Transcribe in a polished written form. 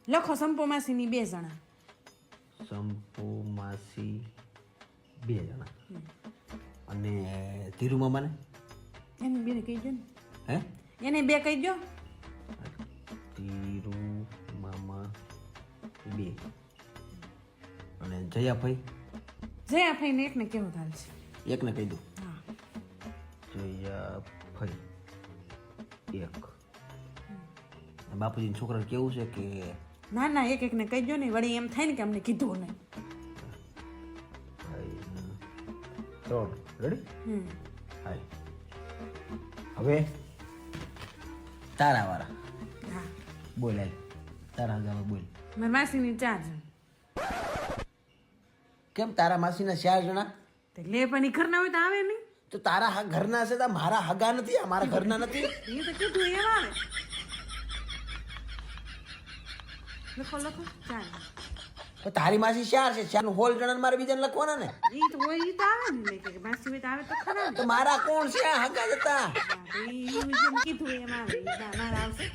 લખો સંપો માસીની 2 જણા. સંપુ માસી 2 જણા અને ધીરુ મામાને એને 2 કહી દો ને. હે એને 2 કહી દો. ધીરુ મામા 2 અને જયાભાઈ જયા ફઈને એકને કેવું થાલ છે. એકને કહી દઉં. હા જયાભાઈ 1. બાપુજીના છોકરાને કેવું છે કે ના ના એકને કહી દો ને વળી એમ થાય ને કે અમને કીધું નહીં. ભાઈ 3 રેડી. હાય હવે તારા વાળા હા બોલ હાલ તારા હગામાં બોલ. મારી માસીની 4 જણ. કેમ તારા માસીના 4 જણા તે લે પણ ઈ ઘરના હોય તો આવે નહીં. તો તારા ઘરના છે તો મારા હગા નથી આ મારા ઘરના નથી. એ તો કીધું એમ આવે. લખો 4. તો તારી માસી 4 છે 4 નું હોલ જણા મારે બીજાને લખવાના ને. ઈ તો હોય ઈ તો આવે ને કે માસી હોય તો આવે તો ખરા ને. તો મારા કોણ છે હગા જતા હા, તો ઈ જેમ કીધું એમ આવે. ઈ મારા આવશે.